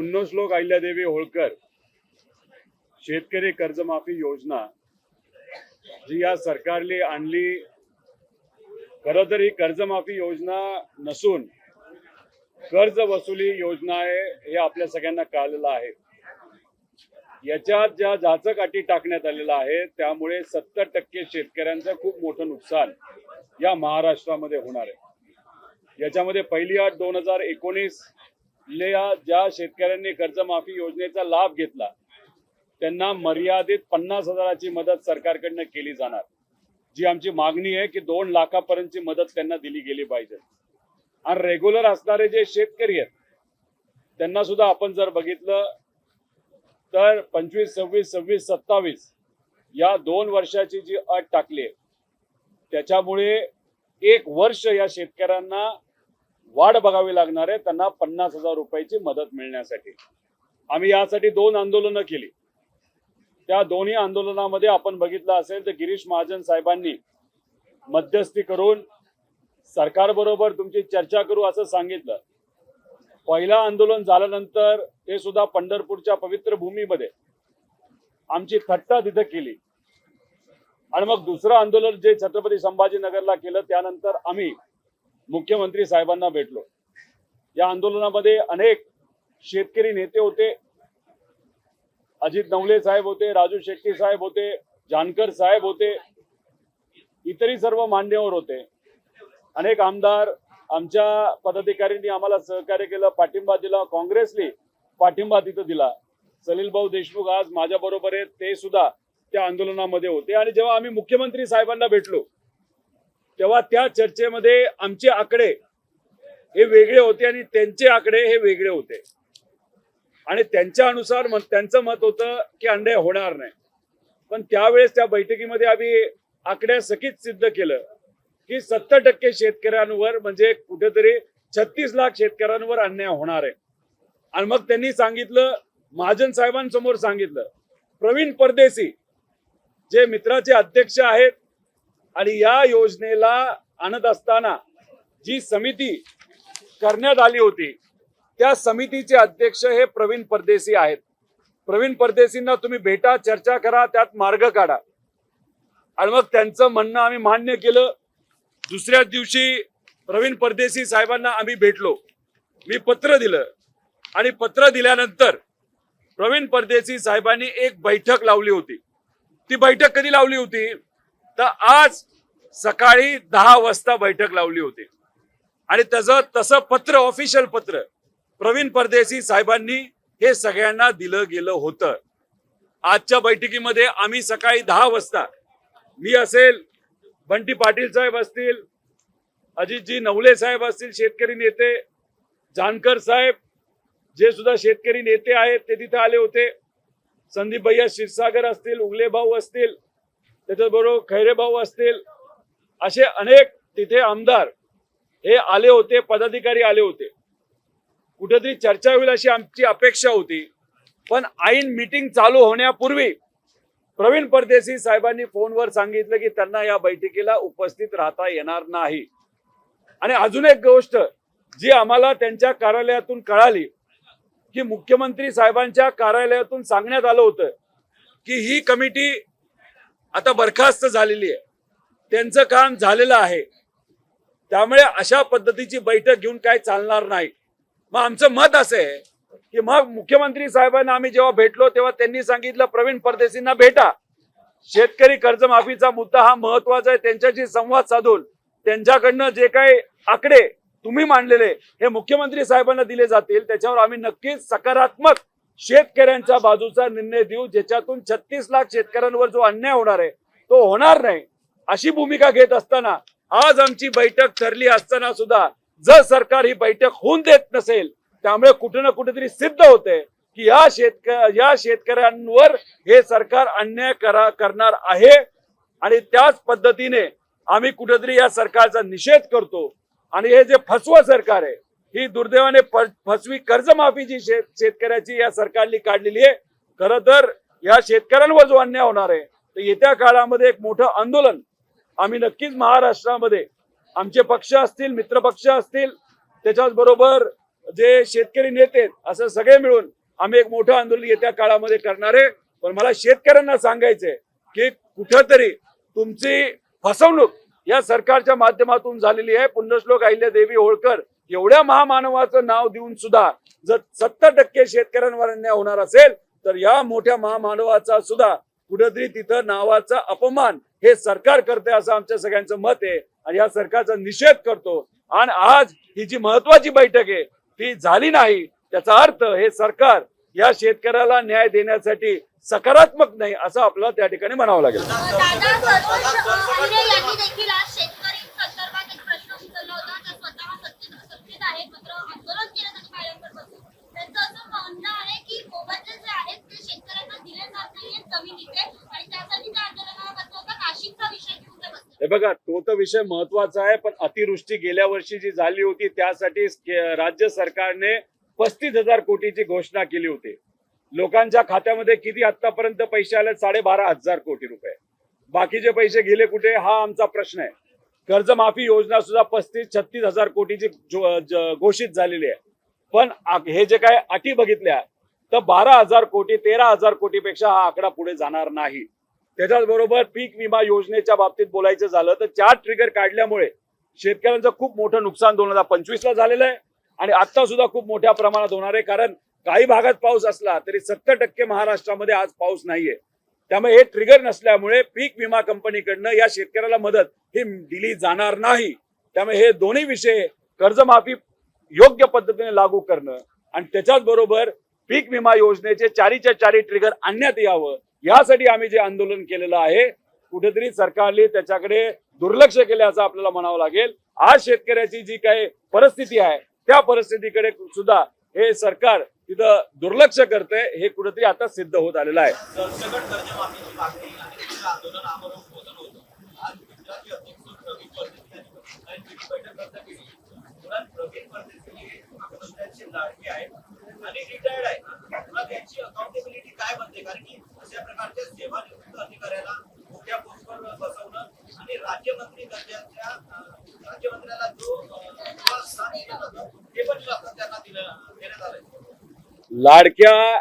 पुण्यश्लोक अहिल्यादेवी होळकर शेतकरी कर्जमाफी योजना जी या सरकारने आणली, खरं तर ही कर्जमाफी योजना नसून कर्ज वसुली योजना आहे हे आपल्या सगळ्यांना कळलेलं आहे। याच्यात ज्या जाचकाठी टाकण्यात आलेला आहे त्यामुळे 70% शेतकऱ्यांचं खूप मोठं नुकसान या महाराष्ट्रामध्ये होणार आहे। याच्यामध्ये पहिली अट 2019 ज्या शेतकऱ्यांनी कर्जमाफी योजनेचा लाभ घेतला त्यांना मर्यादित 50,000ची मदत सरकारकडून केली जाणार, जी आमची मागणी आहे की 2 लाखापर्यंतची मदत त्यांना दिली गेली पाहिजे। आणि रेग्युलर असणारे जे शेतकरी आहेत त्यांना सुद्धा आपण जर बघितलं तर 25, 26, 26, 27 या 2 वर्षाची जी अट टाकली आहे त्याच्यामुळे 1 वर्ष या शेतकऱ्यांना वाढ बघावी लागणार आहे त्यांना 50,000 रुपयाची मदत मिळण्यासाठी। आम्ही यासाठी 2 आंदोलनं केली। त्या दोन्ही आंदोलनामध्ये आपण बघितलं असेल तर गिरीश महाजन साहेबांनी मध्यस्थी करून सरकारबरोबर तुमची चर्चा करू असं सांगितलं। पहिलं आंदोलन झाल्यानंतर ते सुद्धा पंढरपूरच्या पवित्र भूमीमध्ये आमची थट्टा तिथे केली आणि मग दुसरं आंदोलन जे छत्रपती संभाजीनगरला केलं त्यानंतर आम्ही मुख्यमंत्री साहेबांना भेटलो। या आंदोलनामध्ये अनेक शेतकरी नेते होते, अजित नवले साहेब होते, राजू शेट्टी साहेब होते, जानकर साहेब होते, इतरही सर्व मान्यवर होते। अनेक आमदार आमच्या पदाधिकाऱ्यांनी आम्हाला सहकार्य केलं, पाठिंबा दिला, काँग्रेसने पाठिंबा तिथं दिला। सलील भाऊ देशमुख आज माझ्या बरोबर आहेत, ते सुद्धा त्या आंदोलनामध्ये होते। आणि जेव्हा आम्ही मुख्यमंत्री साहेबांना भेटलो तेव्हा त्या चर्चेमध्ये आमचे आकडे हे वेगळे होते आणि त्यांचे आकडे हे वेगळे होते आणि त्यांच्या अनुसार त्यांचं मत होतं की अन्याय होणार नाही। पण त्यावेळेस त्या बैठकीमध्ये आम्ही आकड्यासहित सिद्ध केलं की 70% शेतकऱ्यांवर म्हणजे कुठेतरी 36 लाख शेतकऱ्यांवर अन्याय होणार आहे। आणि मग त्यांनी सांगितलं, महाजन साहेबांसमोर सांगितलं, प्रवीण परदेशी जे मित्राचे अध्यक्ष आहेत आणि या योजनेला आणत असताना जी समिती करण्यात आली होती त्या समितीचे अध्यक्ष हे प्रवीण परदेशी आहेत। प्रवीण परदेशींना तुम्ही भेटा, चर्चा करा, त्यात मार्ग काढा। आणि मग त्यांचं म्हणणं आम्ही मान्य केलं। दुसऱ्याच दिवशी प्रवीण परदेशी साहेबांना आम्ही भेटलो, मी पत्र दिलं आणि पत्र दिल्यानंतर प्रवीण परदेशी साहेबांनी एक बैठक लावली होती। ती बैठक कधी लावली होती तर आज सकाळी 10 वाजता बैठक लावली होती आणि तसं पत्र, ऑफिशियल पत्र प्रवीण परदेशी साहेबांनी हे सगळ्यांना दिलं गेलं होतं। आजच्या बैठकीमध्ये आम्ही सकाळी 10 वाजता मी असेल, बंटी पाटील साहेब असतील, अजितजी नवले साहेब असतील शेतकरी नेते, जानकर साहेब जे सुद्धा शेतकरी नेते आहेत ते तिथे आले होते, संदीप भैया क्षीरसागर असतील, उगले भाऊ असतील, त्याच्याबरोबर खैरे भाऊ असतील, असे अनेक तिथे आमदार हे आले होते, पदाधिकारी आले होते। कुठेतरी चर्चा होईल अशी आमची अपेक्षा होती, पण ऐन मीटिंग चालू होण्यापूर्वी प्रवीण परदेशी साहेबांनी फोनवर सांगितलं की त्यांना या बैठकीला उपस्थित राहता येणार नाही। आणि अजून एक गोष्ट जी आम्हाला त्यांच्या कार्यालयातून कळाली की मुख्यमंत्री साहेबांच्या कार्यालयातून सांगण्यात आलं होतं की ही कमिटी आता बरखास्त झालेली आहे, त्यांचं काम झालेलं आहे, त्यामुळे अशा पद्धतीची बैठक घेऊन काय चालणार नाही। मग आमचं मत असं आहे की मग मुख्यमंत्री साहेबांना आम्ही जेव्हा भेटलो तेव्हा त्यांनी सांगितलं प्रवीण परदेशींना भेटा, शेतकरी कर्जमाफीचा मुद्दा हा महत्वाचा आहे, त्यांच्याशी संवाद साधून त्यांच्याकडनं जे काही आकडे तुम्ही मांडलेले हे मुख्यमंत्री साहेबांना दिले जातील, त्याच्यावर आम्ही नक्कीच सकारात्मक शेतकऱ्यांच्या बाजूचा निर्णय देऊ, ज्याच्यातून 36 लाख शेतकऱ्यांवर जो अन्याय होणार आहे तो होणार नाही, अशी भूमिका घेत असताना आज आमची बैठक ठरली असताना सुद्धा जर सरकार ही बैठक होऊन देत नसेल, त्यामुळे कुठे ना कुठेतरी सिद्ध होते की या शेतकऱ्यांवर हे सरकार अन्याय करणार आहे। आणि त्याच पद्धतीने आम्ही कुठेतरी या सरकारचा निषेध करतो। आणि हे जे फसवं सरकार आहे, ही दुर्दैवाने फसवी कर्जमाफी जी शेतकऱ्याची या सरकारने काढलेली आहे, खरं तर या शेतकऱ्यांवर जो अन्याय होणार आहे तर येत्या काळामध्ये एक मोठं आंदोलन आम्ही नक्कीच महाराष्ट्रामध्ये आमचे पक्ष असतील, मित्र पक्ष असतील, त्याच्याच बरोबर जे शेतकरी नेते असं सगळे मिळून आम्ही एक मोठं आंदोलन येत्या काळामध्ये करणार आहे. पण मला शेतकऱ्यांना सांगायचंय की कुठंतरी तुमची फसवणूक या सरकारच्या माध्यमातून झालेली आहे. पुण्यश्लोक अहिल्यादेवी होळकर एवढ्या महामानवाचं नाव देऊन सुद्धा जर 70% शेतकऱ्यांवर अन्याय होणार असेल तर या मोठ्या महामानवाचा सुद्धा कुठेतरी तिथं नावाचा अपमान हे सरकार करते असं आमच्या सगळ्यांचं मत आहे आणि या सरकारचा निषेध करतो. आणि आज ही जी महत्वाची बैठक आहे ती झाली नाही, त्याचा अर्थ हे सरकार या शेतकऱ्याला न्याय देण्यासाठी सकारात्मक नाही असं आपल्याला त्या ठिकाणी म्हणावं लागेल. हे बघा, तो तर विषय महत्वाचा आहे, पण अतिवृष्टी गेल्या वर्षी जी झाली होती त्यासाठी राज्य सरकारने 35,000 कोटीची घोषणा केली होती. लोकांच्या खात्यामध्ये किती आतापर्यंत पैसे आले? 12,500 कोटी रुपये. बाकीचे पैसे गेले कुठे हा आमचा प्रश्न आहे. कर्जमाफी योजना सुद्धा 35-36,000 कोटीची घोषित झालेली आहे. पण हे जे काय अटी बघितल्या तर 12,000 कोटी 13,000 कोटीपेक्षा हा आकडा पुढे जाणार नाही. त्याच्याच बरोबर पीक विमा योजनेच्या बाबतीत बोलायचं झालं तर 4 ट्रिगर काढल्यामुळे शेतकऱ्यांचं खूप मोठं नुकसान 2025 ला झालेलं आहे आणि आता सुद्धा खूप मोठ्या प्रमाणात होणार आहे. कारण काही भागात पाऊस असला तरी 70% महाराष्ट्रामध्ये आज पाऊस नाहीये. त्यामुळे हे ट्रिगर नसल्यामुळे पीक विमा कंपनीकडनं या शेतकऱ्याला मदत ही दिली जाणार नाही. त्यामुळे हे दोन्ही विषय कर्जमाफी योग्य पद्धतीने लागू करणं आणि त्याच्याच बरोबर पीक विमा योजनेचे 4च्या 4 ट्रिगर आणण्यात यावं यासाठी आम्ही जे आंदोलन केलेलं आहे कुठेतरी सरकारने त्याच्याकडे दुर्लक्ष केल्याचं आपल्याला म्हणावं लागेल. आज शेतकऱ्याची जी काही परिस्थिती आहे त्या परिस्थितीकडे सुद्धा हे सरकार तिथं दुर्लक्ष करते हे कुठेतरी आता सिद्ध होत आलेलं आहे. काय बनते कारण की अशा प्रकारच्या सेवानिवृत्त अधिकाऱ्याला मोठ्या पोस्टवर बसवणं आणि राज्यमंत्र्याला जो ते पण त्यांना देण्यात आलंय. लाडक्या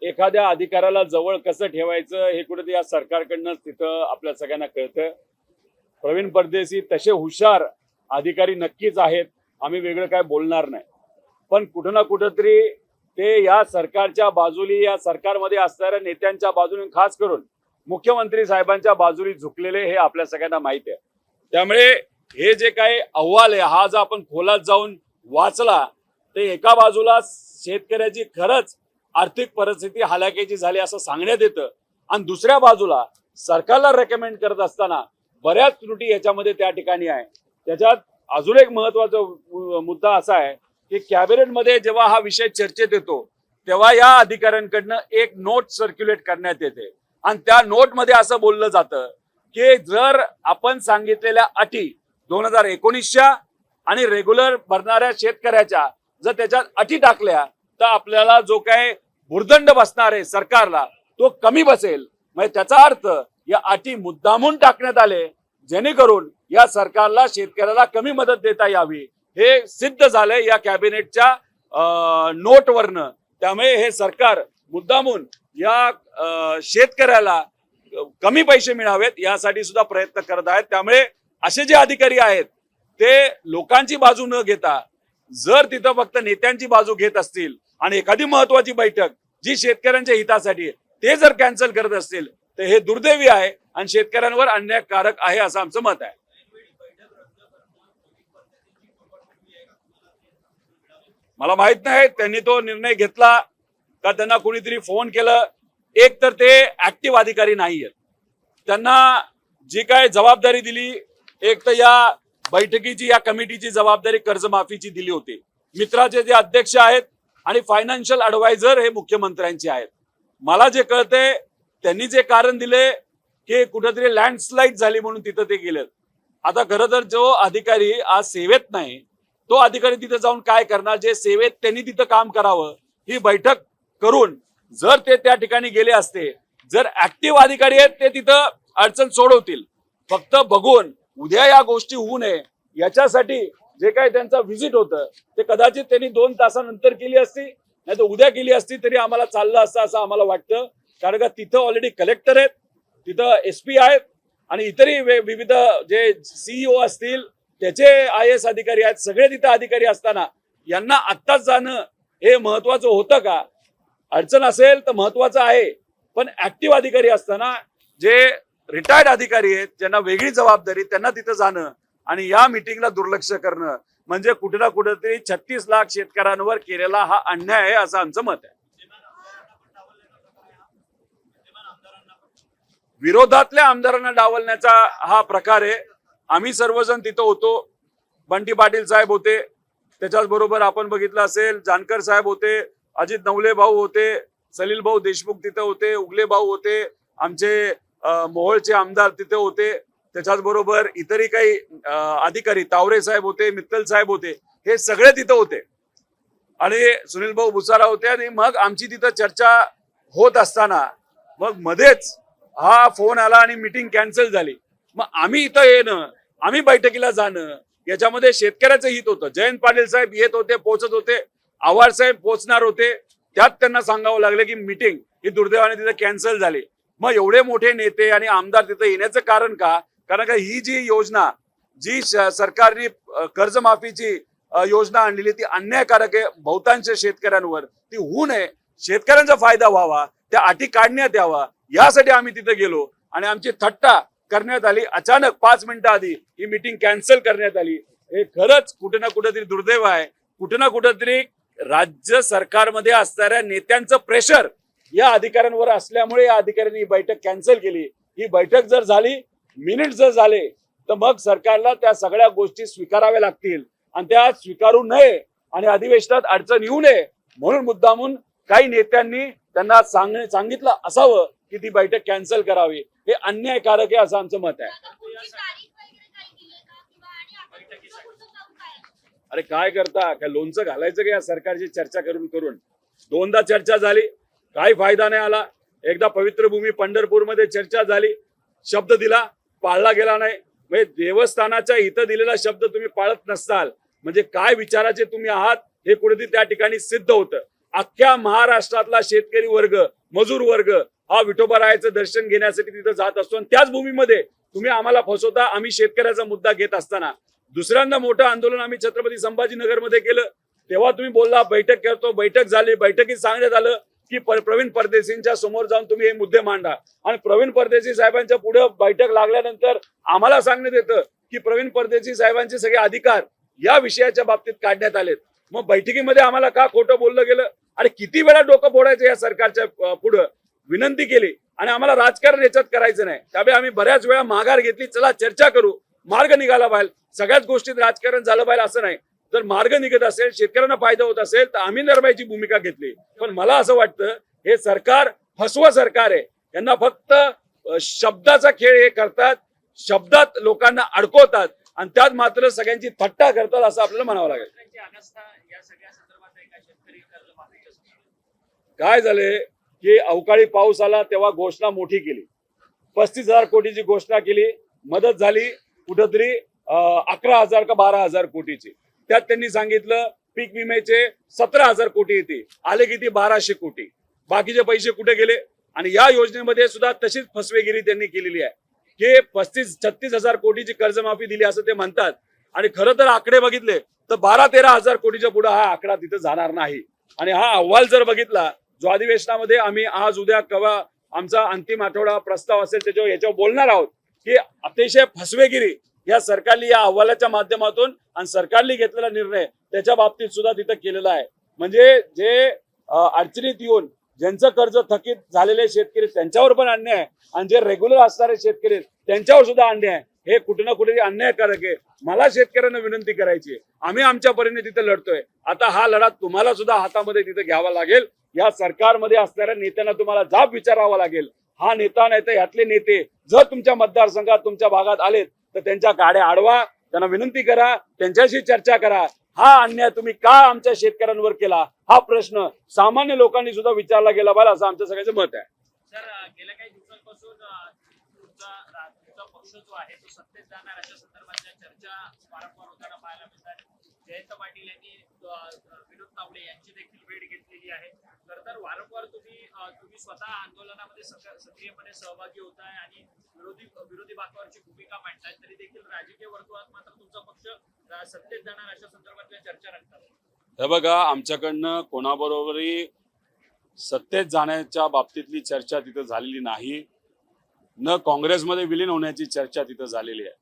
एखाद्या अधिकाऱ्याला जवळ कसं ठेवायचं हे कुठेतरी या सरकारकडनं तिथं आपल्या सगळ्यांना कळतं. प्रवीण परदेशी तसे हुशार अधिकारी नक्कीच आहेत, आम्ही वेगळं काय बोलणार नाही. पण कुठं ना कुठंतरी ते या सरकारच्या बाजूली या सरकारमध्ये असणाऱ्या नेत्यांच्या बाजूने खास करून मुख्यमंत्री साहेबांच्या बाजूने झुकलेले हे आपल्या सगळ्यांना माहिती आहे. त्यामुळे हे जे काही अहवाल आहे हा जर आपण खोलात जाऊन वाचला ते एका बाजूला शेतकऱ्याची खरंच आर्थिक परिस्थिती हलाखीची झाली असं सांगण्यात येतं आणि दुसऱ्या बाजूला सरकारला रेकमेंड करत असताना बऱ्याच त्रुटी याच्यामध्ये त्या ठिकाणी आहे. त्याच्यात अजून एक महत्वाचा मुद्दा असा आहे की कॅबिनेटमध्ये जेव्हा हा विषय चर्चेत येतो तेव्हा या अधिकाऱ्यांकडनं एक नोट सर्क्युलेट करण्यात येते आणि त्या नोटमध्ये असं बोललं जातं की जर आपण सांगितलेल्या अटी 2019च्या आणि रेग्युलर भरणाऱ्या शेतकऱ्याच्या जर त्याच्यात अटी टाकल्या तर आपल्याला जो काय भुर्दंड बसणार आहे सरकारला तो कमी बसेल. म्हणजे त्याचा अर्थ या अटी मुद्दामून टाकण्यात आले जेणेकरून या सरकारला शेतकऱ्याला कमी मदत देता यावी हे सिद्ध झालंय या कॅबिनेटच्या नोटवरनं. त्यामुळे हे सरकार मुद्दामून या शेतकऱ्याला कमी पैसे मिळावेत यासाठी सुद्धा प्रयत्न करत आहेत. त्यामुळे असे जे अधिकारी आहेत ते लोकांची बाजू न घेता जर तिथं फक्त नेत्यांची बाजू घेत असतील आणि एखादी महत्वाची बैठक जी शेतकऱ्यांच्या हितासाठी ते जर कॅन्सल करत असतील तर हे दुर्दैवी आहे आणि शेतकऱ्यांवर अन्यायकारक आहे असं आमचं मत आहे. मला माहित नाही त्यांनी तो निर्णय घेतला का त्यांना कोणीतरी फोन केलं. एक तर ते ऍक्टिव्ह अधिकारी नाही आहेत, त्यांना जी काय जबाबदारी दिली एक तर या बैठकीची या कमिटीची जबाबदारी कर्जमाफीची दिली होती. मित्राचे जे अध्यक्ष आहेत आणि फायनान्शियल ऍडवायझर हे मुख्यमंत्र्यांचे आहेत. मला जे कळतंय त्यांनी जे कारण दिले की कुठेतरी लँडस्लाइड झाली म्हणून तिथं ते गेलेत. आता खरं तर जो अधिकारी आज सेवेत नाही तो अधिकारी तिथे जाऊन काय करणार? जे सेवेत त्यांनी तिथं काम करावं ही बैठक करून जर ते त्या ठिकाणी गेले असते, जर ऍक्टिव्ह अधिकारी आहेत ते तिथं अडचण सोडवतील. फक्त बघून उद्या या गोष्टी होऊ नये याच्यासाठी जे काही त्यांचं व्हिजिट होतं ते कदाचित त्यांनी 2 तासानंतर केली असती नाही तर उद्या केली असती तरी आम्हाला चाललं असतं असं आम्हाला वाटतं. कारण का तिथं ऑलरेडी कलेक्टर आहेत, तिथं SP आहेत आणि इतरही विविध जे CEO असतील त्याचे IAS अधिकारी आहेत, सगळे तिथं अधिकारी असताना यांना आत्ताच जाणं हे महत्वाचं होतं का? अडचण असेल तर महत्वाचं आहे, पण ऍक्टिव्ह अधिकारी असताना जे रिटायर्ड अधिकारी आहेत ज्यांना वेगळी जबाबदारी त्यांना तिथं जाणं आणि या मिटिंगला दुर्लक्ष करणं म्हणजे कुठे ना कुठेतरी 36 लाख शेतकऱ्यांवर केलेला हा अन्याय आहे असं आमचं मत आहे. विरोधातल्या आमदारांना डावलण्याचा हा प्रकार आहे. आम्ही सर्वजण तिथं होतो. बंटी पाटील साहेब होते, त्याच्याच बरोबर आपण बघितलं असेल जानकर साहेब होते, अजित नवले भाऊ होते, सलील भाऊ देशमुख तिथे होते, उगले भाऊ होते, आमचे मोहोळचे आमदार तिथे होते, त्याच्याच बरोबर इतरही काही अधिकारी तावरे साहेब होते, मित्तल साहेब होते, हे सगळे तिथे होते आणि सुनील भाऊ भुसारा होते. आणि मग आमची तिथं चर्चा होत असताना मग मध्येच हा फोन आला आणि मीटिंग कॅन्सल झाली. मग आम्ही इथं येणं, आम्ही बैठकीला जाणं याच्यामध्ये शेतकऱ्याचं हित होतं. जयंत पाटील साहेब येत होते, पोहोचत होते, आव्हाड साहेब पोहोचणार होते, त्यात त्यांना सांगावं लागलं की मीटिंग ही दुर्दैवाने तिथे कॅन्सल झाली. मग एवढे मोठे नेते आणि आमदार तिथे येण्याचं कारण का? कारण का ही जी योजना जी सरकारने कर्जमाफीची योजना आणलेली ती अन्यायकारक आहे बहुतांश शेतकऱ्यांवर. ती होऊ नये, शेतकऱ्यांचा फायदा व्हावा, त्या अटी काढण्यात यावा यासाठी आम्ही तिथे गेलो आणि आमची थट्टा करण्यात आली. अचानक 5 मिनिटं आधी ही मीटिंग कॅन्सल करण्यात आली. हे खरंच कुठे ना कुठेतरी दुर्दैव आहे. कुठे ना कुठेतरी राज्य सरकारमध्ये असणाऱ्या नेत्यांचं प्रेशर या अधिकाऱ्यांवर असल्यामुळे या अधिकाऱ्यांनी ही बैठक कॅन्सल केली. ही बैठक जर झाली, मिनिट जर झाले तर मग सरकारला त्या सगळ्या गोष्टी स्वीकाराव्या लागतील आणि त्या स्वीकारू नये आणि अधिवेशनात अडचण येऊ नये म्हणून मुद्दामून काही नेत्यांनी त्यांना सांगितलं असावं की ती बैठक कॅन्सल करावी. हे अन्यायकारक आहे असं आमचं मत आहे. अरे काय करता, काय लोणचं घालायचं का या सरकारची चर्चा करून करून? 2दा चर्चा झाली, काही फायदा नाही आला. एकदा पवित्र भूमी पंढरपूरमध्ये चर्चा झाली, शब्द दिला, पाळला गेला नाही. म्हणजे देवस्थानाच्या इथं दिलेला शब्द तुम्ही पाळत नसताल म्हणजे काय विचाराचे तुम्ही आहात हे कुठेतरी त्या ठिकाणी सिद्ध होतं. अख्ख्या महाराष्ट्रातला शेतकरी वर्ग, मजूर वर्ग हा विठोबारायाचं दर्शन घेण्यासाठी तिथं जात असतो आणि त्याच भूमीमध्ये तुम्ही आम्हाला फसवता. आम्ही शेतकऱ्याचा मुद्दा घेत असताना दुसऱ्यांदा मोठं आंदोलन आम्ही छत्रपती संभाजीनगरमध्ये केलं, तेव्हा तुम्ही बोलला बैठक करतो. बैठक झाली, बैठकीत सांगण्यात आलं की प्रवीण परदेशींच्या समोर जाऊन तुम्ही हे मुद्दे मांडा आणि प्रवीण परदेशी साहेबांच्या पुढे बैठक लागल्यानंतर आम्हाला सांगण्यात येतं की प्रवीण परदेशी साहेबांचे सगळे अधिकार या विषयाच्या बाबतीत काढण्यात आलेत. मग बैठकीमध्ये आम्हाला का खोटं बोललं गेलं? अरे किती वेळा डोकं फोडायचं या सरकारच्या पुढं विनंती केली आणि आम्हाला राजकारण याच्यात करायचं नाही. त्यामुळे आम्ही बऱ्याच वेळा माघार घेतली, चला चर्चा करू, मार्ग निघाला पाहिजे. सगळ्याच गोष्टीत राजकारण झालं पाहिजे असं नाही. जर मार्ग निघत असेल, शेतकऱ्यांना फायदा होत असेल तर आम्ही निर्भयाची भूमिका घेतली. पण मला असं वाटतं हे सरकार फसवं सरकार आहे. यांना फक्त शब्दाचा खेळ हे करतात, शब्दात लोकांना अडकवतात आणि त्यात मात्र सगळ्यांची थट्टा करतात असं आपल्याला म्हणावं लागेल. काय झाले की अवकाळी पाऊस आला तेव्हा घोषणा मोठी केली, 35,000 कोटीची घोषणा केली. मदत झाली कुठंतरी 11,000 का 12,000 कोटीची. त्यात त्यांनी सांगितलं पीक विम्याचे 17,000 कोटी येते, आले किती 1,200 कोटी. बाकीचे पैसे कुठे गेले? आणि या योजनेमध्ये सुद्धा तशीच फसवेगिरी त्यांनी केलेली आहे की 35-36,000 कोटीची कर्जमाफी दिली असं ते म्हणतात आणि खरं तर आकडे बघितले तर 12-13,000 कोटीच्या पुढे हा आकडा तिथे जाणार नाही. आणि हा अहवाल जर बघितला जो अधिवेशनामध्ये आम्ही आज उद्या केव्हा आमचा अंतिम आठवडा प्रस्ताव असेल त्याच्यावर याच्यावर बोलणार आहोत की अतिशय फसवेगिरी या सरकारने या अहवालाच्या माध्यमातून आणि सरकारने घेतलेला निर्णय त्याच्या बाबतीत सुद्धा तिथं केलेला आहे. म्हणजे जे अडचणीत येऊन ज्यांचं कर्ज थकीत झालेले शेतकरी त्यांच्यावर पण अन्याय आहे आणि जे रेग्युलर असणारे शेतकरी त्यांच्यावर सुद्धा अन्याय आहे. हे कुठे ना कुठे अन्यायकारक आहे. मला शेतकऱ्यांना विनंती करायची आहे, आम्ही आमच्या परीने तिथे लढतोय. आता हा लढा तुम्हाला सुद्धा हातामध्ये तिथे घ्यावा लागेल. या सरकारमध्ये असणाऱ्या नेत्यांना तुम्हाला जाब विचारावा लागेल. हा नेता नाही तर यातले नेते जर तुमच्या मतदारसंघात तुमच्या भागात आलेत तर त्यांच्या गाड्या अडवा, त्यांना विनंती करा, त्यांच्याशी चर्चा करा. हा अन्याय तुम्ही का आमच्या शेतकऱ्यांवर केला हा प्रश्न सामान्य लोकांनी सुद्धा विचारला गेला पाहिजे असं आमच्या सगळ्यांचं मत आहे. सर, गेल्या काही दिवसांपासून तुमचा पक्ष जो आहे तो सत्तेत जाणार अशा संदर्भातल्या चर्चा वारंवार होताना पाहायला मिळतात. जयंत पाटील यांनी विनोद तावडे यांची देखील भेट घेतलेली आहे. तर वारंवार तुम्ही स्वतः आंदोलनामध्ये सक्रियपणे सहभागी होताय आणि विरोधी बाकावरची भूमिका मांडताय, तरी देखील राजकीय वर्तुळात मात्र तुमचा पक्ष सत्तेत जाणार अशा संदर्भातल्या चर्चा रंगतात. हे बघा, आमच्याकडनं कोणाबरोबरही सत्तेत जाण्याच्या बाबतीतली चर्चा तिथं झालेली नाही, न काँग्रेसमध्ये विलीन होण्याची चर्चा तिथं झालेली आहे.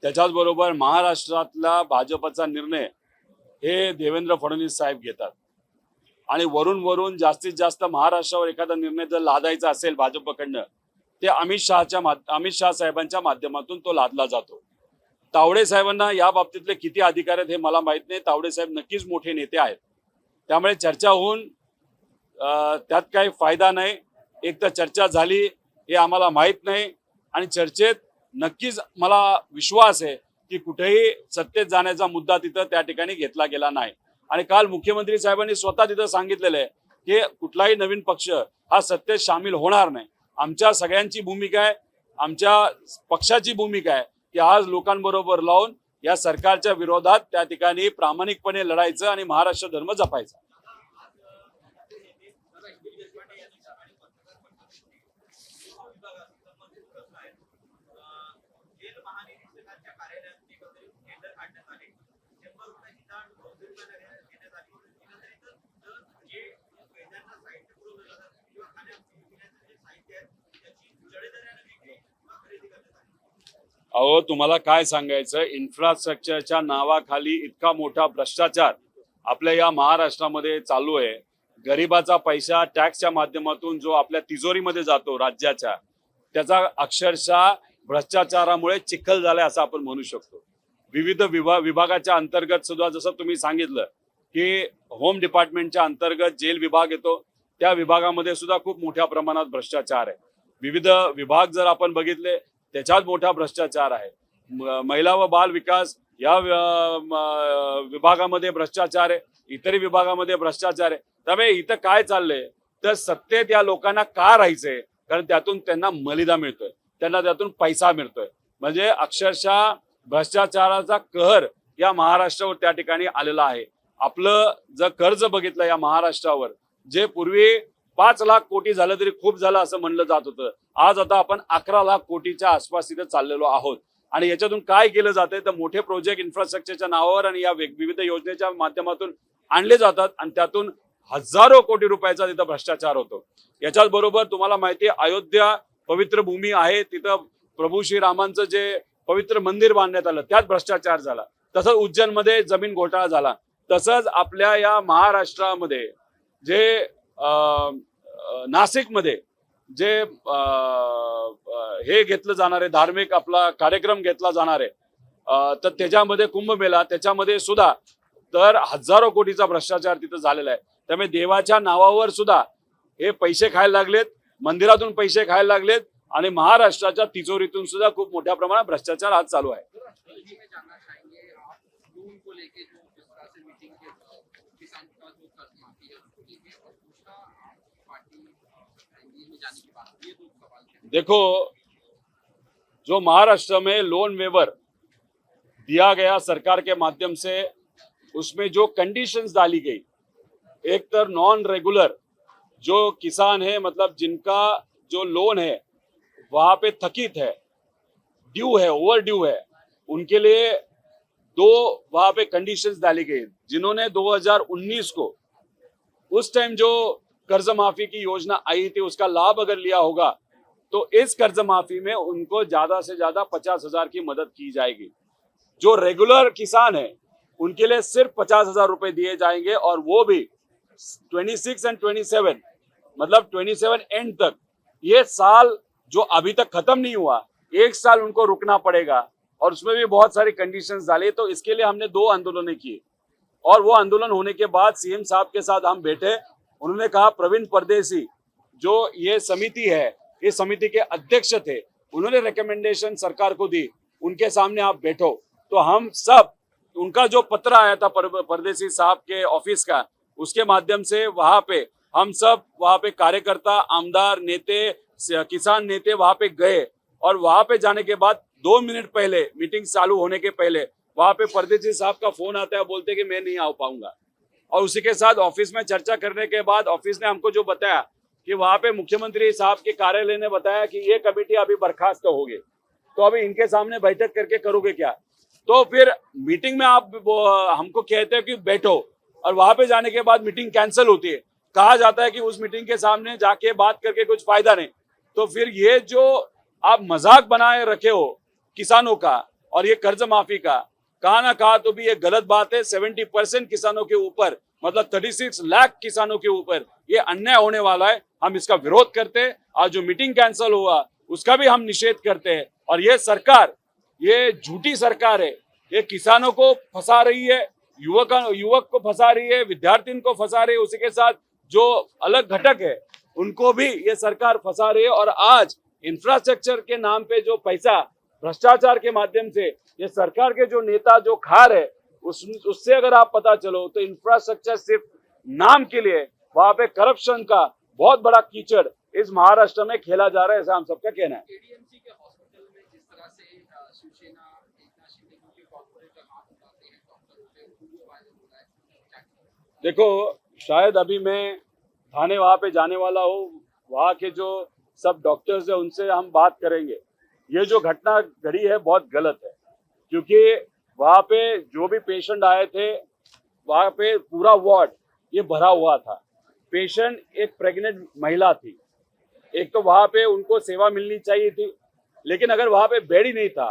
त्याच्याच बरोबर महाराष्ट्रातला भाजपचा निर्णय हे देवेंद्र फडणवीस साहेब घेतात आणि वरून जास्तीत जास्त महाराष्ट्रावर एखादा निर्णय जर लादायचा असेल भाजपकडनं, ते अमित शाह साहेबांच्या माध्यमातून तो लादला जातो. तावडे साहेबांना या बाबतीतले किती अधिकार आहेत हे मला माहित नाही. तावडे साहेब नक्कीच मोठे नेते आहेत, त्यामुळे चर्चा होऊन त्यात काही फायदा नाही. एक तर चर्चा झाली हे आम्हाला माहित नाही आणि चर्चेत नक्कीच मला विश्वास आहे की कुठेही सत्तेत जाण्याचा मुद्दा तिथं त्या ठिकाणी घेतला गेला नाही. आणि काल मुख्यमंत्री साहेबांनी स्वतः तिथं सांगितलेलं आहे की कुठलाही नवीन पक्ष हा सत्तेत सामील होणार नाही. आमच्या सगळ्यांची भूमिका आहे, आमच्या पक्षाची भूमिका आहे की आज लोकांबरोबर लावून या सरकारच्या विरोधात त्या ठिकाणी प्रामाणिकपणे लढायचं आणि महाराष्ट्र धर्म जपायचा. अहो, तुम्हाला काय सांगायचं, इन्फ्रास्ट्रक्चरच्या नावाखाली इतका मोठा भ्रष्टाचार आपल्या या महाराष्ट्रामध्ये चालू आहे. गरिबाचा पैसा टॅक्सच्या माध्यमातून जो आपल्या तिजोरीमध्ये जातो राज्याच्या, त्याचा अक्षरशः भ्रष्टाचारामुळे चिखल झालाय असं आपण म्हणू शकतो. विविध विभागाच्या अंतर्गत सुद्धा जसं तुम्ही सांगितलं की होम डिपार्टमेंटच्या अंतर्गत जेल विभाग येतो, त्या विभागामध्ये सुद्धा खूप मोठ्या प्रमाणात भ्रष्टाचार आहे. विविध विभाग जर आपण बघितले त्याच्यात मोठा भ्रष्टाचार आहे. महिला व बाल विकास या विभागामध्ये भ्रष्टाचार आहे, इतर विभागामध्ये भ्रष्टाचार आहे. त्यामुळे इथं काय चाललंय तर सत्तेत या लोकांना का राहायचंय, कारण त्यातून त्यांना मलिदा मिळतोय, त्यांना त्यातून पैसा मिळतोय. म्हणजे अक्षरशः भ्रष्टाचाराचा कहर या महाराष्ट्रावर त्या ठिकाणी आलेला आहे. आपलं जर कर्ज बघितलं या महाराष्ट्रावर, जे पूर्वी 5 लाख कोटी झालं तरी खूप झालं असं म्हणलं जात होतं, आज आता आपण 11 लाख कोटीच्या आसपास तिथे चाललेलो आहोत. आणि याच्यातून काय केलं जातंय तर मोठे प्रोजेक्ट इन्फ्रास्ट्रक्चरच्या नावावर आणि या विविध योजनेच्या माध्यमातून आणले जातात आणि त्यातून हजारो कोटी रुपयाचा तिथं भ्रष्टाचार होतो. याच्याच बरोबर तुम्हाला माहिती आहे, अयोध्या पवित्र भूमी आहे, तिथं प्रभू श्रीरामांचं जे पवित्र मंदिर बांधण्यात आलं त्यात भ्रष्टाचार झाला. तसंच उज्जैनमध्ये जमीन घोटाळा झाला. तसंच आपल्या या महाराष्ट्रामध्ये जे नाशिकमध्ये जे हे घेतलं जाणार आहे, धार्मिक आपला कार्यक्रम घेतला जाणार आहे, तर त्याच्यामध्ये कुंभमेळा, त्याच्यामध्ये सुद्धा तर हजारो कोटीचा भ्रष्टाचार तिथं झालेला आहे. त्यामुळे देवाच्या नावावर सुद्धा हे पैसे खायला लागलेत, मंदिरातून पैसे खायला लागलेत आणि महाराष्ट्राच्या तिजोरीतून सुद्धा खूप मोठ्या प्रमाणात भ्रष्टाचार आज चालू आहे. देखो, जो महाराष्ट्र में लोन वेवर दिया गया सरकार के माध्यम से, उसमें जो कंडीशंस डाली गई, एक तर नॉन रेगुलर जो किसान है, मतलब जिनका जो लोन है वहां पे थकित है, ड्यू है, ओवर ड्यू है, उनके लिए 2 वहां पे कंडीशंस डाली गई. जिन्होंने 2019 को उस टाइम जो कर्ज माफी की योजना आई थी उसका लाभ अगर लिया होगा तो इस कर्ज माफी में उनको ज्यादा से ज्यादा 50,000 की मदद की जाएगी. जो रेगुलर किसान है उनके लिए सिर्फ 50,000 रुपए दिए जाएंगे और वो भी 26 और 27, मतलब 27 एंड तक. ये साल जो अभी तक खत्म नहीं हुआ, 1 साल उनको रुकना पड़ेगा और उसमें भी बहुत सारी कंडीशंस डाली. तो इसके लिए हमने 2 आंदोलनें की और वो आंदोलन होने के बाद सीएम साहब के साथ हम बैठे. उन्होंने कहा, प्रवीण परदेसी जो ये समिति है, इस समिति के अध्यक्ष थे, उन्होंने रिकमेंडेशन सरकार को दी, उनके सामने आप बैठो. तो हम सब, उनका जो पत्र आया था परदेसी साहब के ऑफिस का, उसके माध्यम से वहां पे हम सब, वहां पे कार्यकर्ता, आमदार, नेते, किसान नेते वहां पे गए और वहां पे जाने के बाद 2 मिनट पहले, मीटिंग चालू होने के पहले वहां पे परदेशी साहब का फोन आता है, बोलते कि मैं नहीं आ पाऊंगा। और उसी के साथ ऑफिस में चर्चा करने के बाद ऑफिस ने हमको जो बताया कि वहां पे मुख्यमंत्री साहब के कार्यालय ने बताया कि ये कमेटी अभी बर्खास्त होगी, तो अभी इनके सामने बैठक करके करोगे क्या? तो फिर मीटिंग में आप हमको कहते हो कि बैठो, और वहां पे जाने के बाद मीटिंग कैंसिल होती है। कहा जाता है कि उस मीटिंग के सामने जाके बात करके कुछ फायदा नहीं। तो फिर ये जो आप मजाक बनाए रखे हो किसानों का और ये कर्ज माफी का, कहा ना कहा तो भी ये गलत बात है। 70% किसानों के ऊपर, मतलब 36 लाख किसानों के ऊपर ये अन्याय होने वाला है। हम इसका विरोध करते हैं। आज जो मीटिंग कैंसिल हुआ उसका भी हम निषेध करते हैं। और ये सरकार, ये झूठी सरकार है, ये किसानों को फंसा रही है, युवक को फंसा रही है, विद्यार्थी को फंसा रही है, उसी के साथ जो अलग घटक है उनको भी ये सरकार फंसा रही है। और आज इंफ्रास्ट्रक्चर के नाम पे जो पैसा भ्रष्टाचार के माध्यम से ये सरकार के जो नेता जो खा रहे, उससे अगर आप पता चलो तो इंफ्रास्ट्रक्चर सिर्फ नाम के लिए, वहां पे करप्शन का बहुत बड़ा कीचड़ इस महाराष्ट्र में खेला जा रहा है, ऐसा हम सबका कहना है। एडीएमसी के हॉस्पिटल में जिस तरह से शिवसेना एकनाथ शिंदे के कॉर्पोरेटर हाथ उठाते हैं डॉक्टरों पे, वीडियो वायरल हो रहा है। देखो, शायद अभी मैं थाने वहां पे जाने वाला हूँ, वहां के जो सब डॉक्टर्स है उनसे हम बात करेंगे। ये जो घटना घड़ी है बहुत गलत है, क्योंकि वहां पे जो भी पेशेंट आए थे वहां पे पूरा वार्ड ये भरा हुआ था। पेशेंट एक प्रेग्नेंट महिला थी। एक तो वहां पे उनको सेवा मिलनी चाहिए थी, लेकिन अगर वहां पे बेड ही नहीं था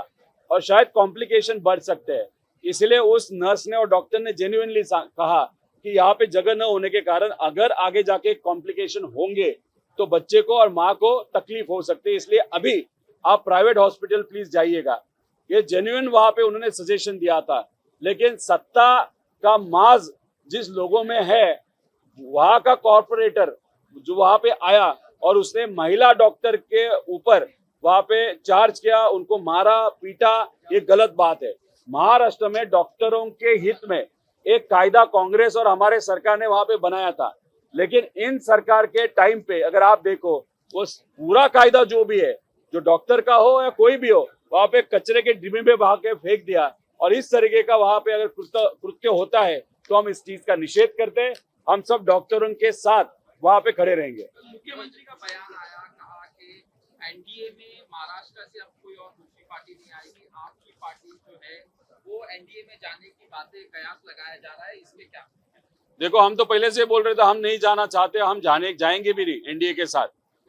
और शायद कॉम्प्लिकेशन बढ़ सकते हैं, इसलिए उस नर्स ने और डॉक्टर ने जेन्युइनली कहा कि यहाँ पे जगह न होने के कारण अगर आगे जाके कॉम्प्लिकेशन होंगे तो बच्चे को और माँ को तकलीफ हो सकती है, इसलिए अभी आप प्राइवेट हॉस्पिटल प्लीज जाइएगा। ये जेन्युइन वहां पे उन्होंने सजेशन दिया था। लेकिन सत्ता का माज जिस लोगों में है, वहां का कॉर्पोरेटर जो वहां पे आया और उसने महिला डॉक्टर के ऊपर वहां पे चार्ज किया, उनको मारा पीटा, ये गलत बात है। महाराष्ट्र में डॉक्टरों के हित में एक कायदा कांग्रेस और हमारे सरकार ने वहां पे बनाया था, लेकिन इन सरकार के टाइम पे अगर आप देखो वो पूरा कायदा जो भी है, जो डॉक्टर का हो या कोई भी हो, वहां पे कचरे के डिब्बे में बहा के फेंक दिया। और इस तरीके का वहां पे अगर कृत्य होता है तो हम इस चीज का निषेध करते हैं। हम सब डॉक्टरों के साथ वहां पे खड़े रहेंगे। मुख्यमंत्री का बयान आया, कहा कि एनडीए में महाराष्ट्र से अब कोई और दूसरी पार्टी नहीं आएगी, आपकी पार्टी जो है वो एनडीए में जाने की बातें कयास लगाया जा रहा है, इसमें क्या? देखो, हम तो पहले से बोल रहे थे हम नहीं जाना चाहते, हम जाएंगे भी नहीं एनडीए के साथ।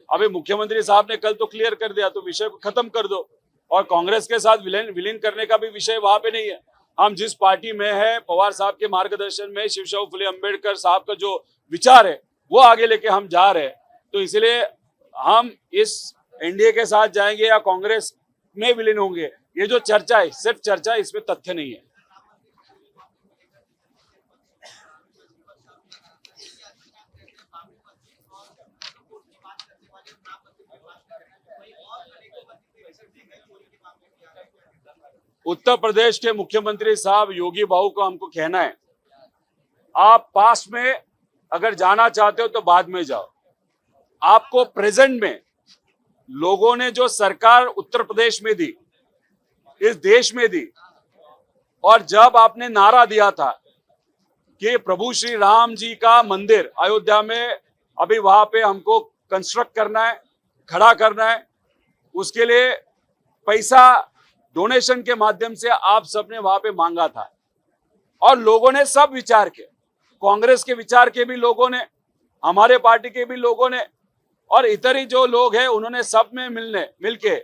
अभी मुख्यमंत्री साहब ने कल तो क्लियर कर दिया, तो विषय को खत्म कर दो। और कांग्रेस के साथ विलीन करने का भी विषय वहां पे नहीं है। हम जिस पार्टी में है, पवार साहब के मार्गदर्शन में शिवशाहू फुले अंबेडकर साहब का जो विचार है वो आगे लेके हम जा रहे हैं। तो इसलिए हम इस एनडीए के साथ जाएंगे या कांग्रेस में विलीन होंगे, ये जो चर्चा है सिर्फ चर्चा है, इसमें तथ्य नहीं है। उत्तर प्रदेश के मुख्यमंत्री साहब योगी बाबू को हमको कहना है, आप पास में अगर जाना चाहते हो तो बाद में जाओ। आपको प्रेजेंट में लोगों ने जो सरकार उत्तर प्रदेश में दी, इस देश में दी, और जब आपने नारा दिया था कि प्रभु श्री राम जी का मंदिर अयोध्या में अभी वहां पे हमको कंस्ट्रक्ट करना है, खड़ा करना है, उसके लिए पैसा डोनेशन के माध्यम से आप सबने वहां पे मांगा था। और लोगों ने सब विचार के, कांग्रेस के विचार के भी लोगों ने, हमारे पार्टी के भी लोगों ने, और इतर ही जो लोग हैं उन्होंने सब में मिलके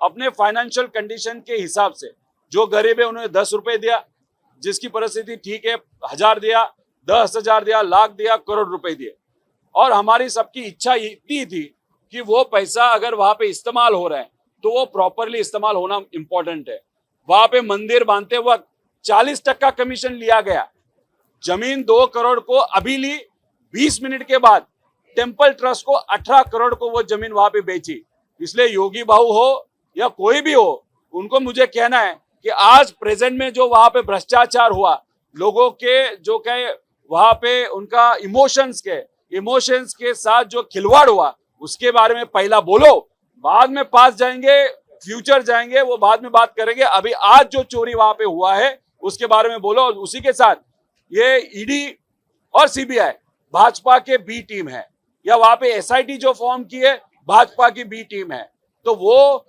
अपने फाइनेंशियल कंडीशन के हिसाब से, जो गरीब है उन्होंने 10 रुपए दिया, जिसकी परिस्थिति ठीक है 1000 दिया, 10,000 दिया, लाख दिया, करोड़ रुपए दिए। और हमारी सबकी इच्छा इतनी थी कि वो पैसा अगर वहां पे इस्तेमाल हो रहा है तो वो प्रॉपरली इस्तेमाल होना इंपॉर्टेंट है। वहां पे मंदिर बांधते वक्त 40% कमीशन लिया गया। जमीन 2 करोड़ को अभी ली, 20 मिनट के बाद टेम्पल ट्रस्ट को 18 करोड़ को वो जमीन वहां पे बेची। इसलिए योगी बाबू हो या कोई भी हो, उनको मुझे कहना है कि आज प्रेजेंट में जो वहां पे भ्रष्टाचार हुआ, लोगों के जो कहे वहां पे उनका इमोशंस के साथ जो खिलवाड़ हुआ, उसके बारे में पहला बोलो, बाद में पास जाएंगे, फ्यूचर जाएंगे, वो बाद में बात करेंगे। अभी आज जो चोरी वहां पे हुआ है उसके बारे में बोलो। और उसी के साथ ये ईडी और सीबीआई भाजपा के बी टीम है, या वहां पे एसआईटी जो फॉर्म की है भाजपा की बी टीम है, तो वो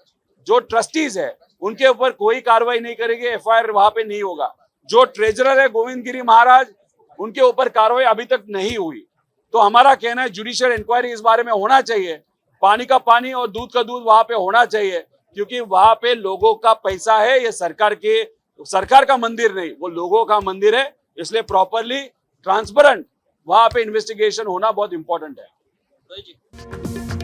जो ट्रस्टीज है उनके ऊपर कोई कार्रवाई नहीं करेगी, एफआईआर वहां पे नहीं होगा। जो ट्रेजरर है गोविंद गिरी महाराज, उनके ऊपर कार्रवाई अभी तक नहीं हुई। तो हमारा कहना है जुडिशियल इंक्वायरी इस बारे में होना चाहिए, पानी का पानी और दूध का दूध वहां पे होना चाहिए, क्योंकि वहां पे लोगों का पैसा है, ये सरकार का मंदिर नहीं, वो लोगों का मंदिर है। इसलिए प्रॉपरली ट्रांसपेरेंट वहां पे इन्वेस्टिगेशन होना बहुत इंपॉर्टेंट है। रोहित जी